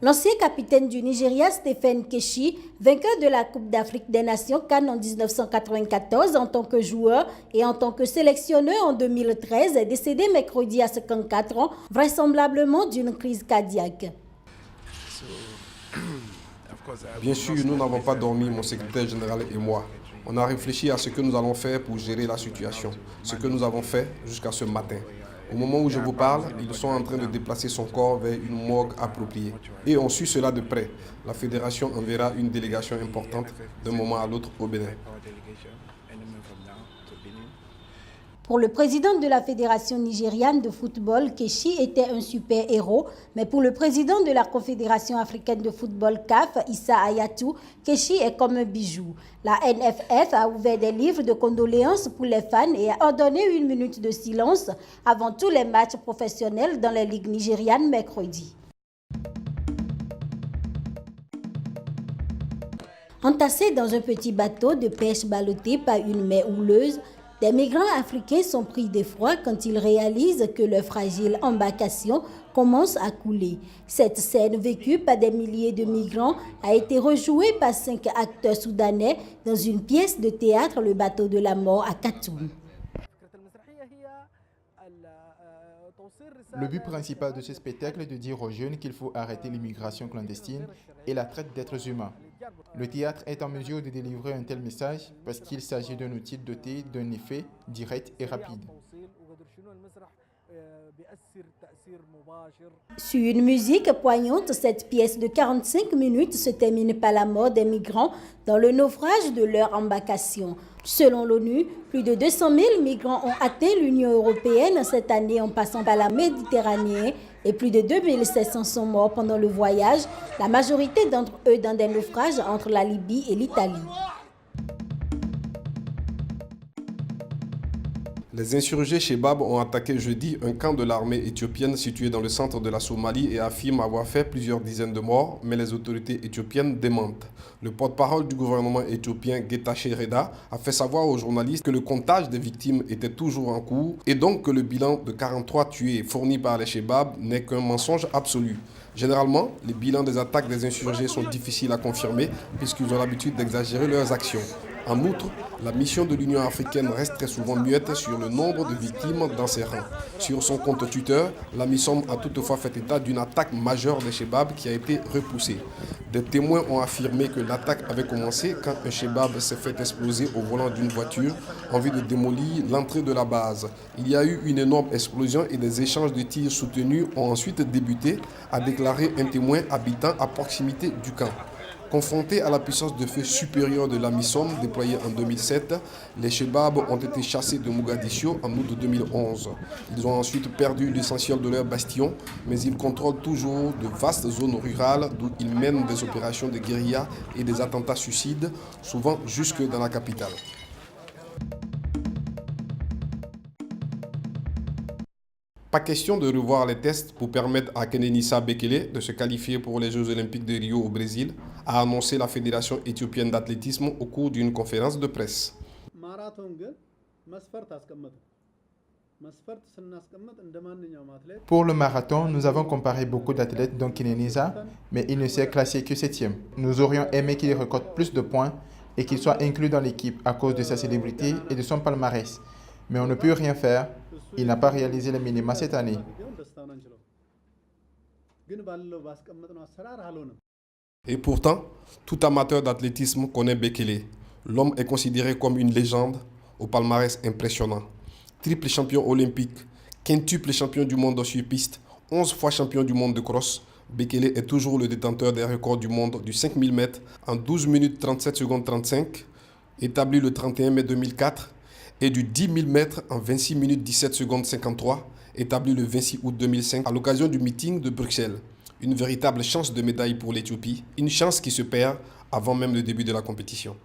L'ancien capitaine du Nigeria, Stephen Keshi, vainqueur de la Coupe d'Afrique des Nations CAN en 1994 en tant que joueur et en tant que sélectionneur en 2013, est décédé mercredi à 54 ans, vraisemblablement d'une crise cardiaque. Bien sûr, nous n'avons pas dormi, mon secrétaire général et moi. On a réfléchi à ce que nous allons faire pour gérer la situation, ce que nous avons fait jusqu'à ce matin. Au moment où je vous parle, ils sont en train de déplacer son corps vers une morgue appropriée. Et on suit cela de près. La fédération enverra une délégation importante d'un moment à l'autre au Bénin. Pour le président de la Fédération nigériane de football, Keshi était un super-héros, mais pour le président de la Confédération africaine de football CAF, Issa Hayatou, Keshi est comme un bijou. La NFF a ouvert des livres de condoléances pour les fans et a ordonné une minute de silence avant tous les matchs professionnels dans les ligues nigérianes mercredi. Entassés dans un petit bateau de pêche ballotté par une mer houleuse, des migrants africains sont pris d'effroi quand ils réalisent que leur fragile embarcation commence à couler. Cette scène vécue par des milliers de migrants a été rejouée par 5 acteurs soudanais dans une pièce de théâtre Le Bateau de la Mort à Khartoum. Le but principal de ce spectacle est de dire aux jeunes qu'il faut arrêter l'immigration clandestine et la traite d'êtres humains. Le théâtre est en mesure de délivrer un tel message parce qu'il s'agit d'un outil doté d'un effet direct et rapide. Sur une musique poignante, cette pièce de 45 minutes se termine par la mort des migrants dans le naufrage de leur embarcation. Selon l'ONU, plus de 200 000 migrants ont atteint l'Union européenne cette année en passant par la Méditerranée et plus de 2700 sont morts pendant le voyage, la majorité d'entre eux dans des naufrages entre la Libye et l'Italie. Les insurgés Chebab ont attaqué jeudi un camp de l'armée éthiopienne situé dans le centre de la Somalie et affirment avoir fait plusieurs dizaines de morts, mais les autorités éthiopiennes démentent. Le porte-parole du gouvernement éthiopien Getachew Reda a fait savoir aux journalistes que le comptage des victimes était toujours en cours et donc que le bilan de 43 tués fourni par les Chebab n'est qu'un mensonge absolu. Généralement, les bilans des attaques des insurgés sont difficiles à confirmer puisqu'ils ont l'habitude d'exagérer leurs actions. En outre, la mission de l'Union africaine reste très souvent muette sur le nombre de victimes dans ses rangs. Sur son compte Twitter, la MISOM a toutefois fait état d'une attaque majeure des Chebab qui a été repoussée. Des témoins ont affirmé que l'attaque avait commencé quand un Chebab s'est fait exploser au volant d'une voiture en vue de démolir l'entrée de la base. Il y a eu une énorme explosion et des échanges de tirs soutenus ont ensuite débuté, a déclaré un témoin habitant à proximité du camp. Confrontés à la puissance de feu supérieure de la MISOM déployée en 2007, les Chebab ont été chassés de Mogadiscio en août 2011. Ils ont ensuite perdu l'essentiel de leur bastion, mais ils contrôlent toujours de vastes zones rurales d'où ils mènent des opérations de guérilla et des attentats suicides, souvent jusque dans la capitale. Pas question de revoir les tests pour permettre à Kenenisa Bekele de se qualifier pour les Jeux Olympiques de Rio au Brésil, a annoncé la Fédération éthiopienne d'athlétisme au cours d'une conférence de presse. Pour le marathon, nous avons comparé beaucoup d'athlètes dont Kenenisa, mais il ne s'est classé que 7e. Nous aurions aimé qu'il récolte plus de points et qu'il soit inclus dans l'équipe à cause de sa célébrité et de son palmarès. Mais on ne peut rien faire. Il n'a pas réalisé les minima cette année. Et pourtant, tout amateur d'athlétisme connaît Bekele. L'homme est considéré comme une légende au palmarès impressionnant. Triple champion olympique, quintuple champion du monde sur piste, 11 fois champion du monde de cross, Bekele est toujours le détenteur des records du monde du 5000 mètres en 12 minutes 37 secondes 35, établi le 31 mai 2004, et du 10 000 mètres en 26 minutes 17 secondes 53, établi le 26 août 2005 à l'occasion du meeting de Bruxelles. Une véritable chance de médaille pour l'Éthiopie, une chance qui se perd avant même le début de la compétition.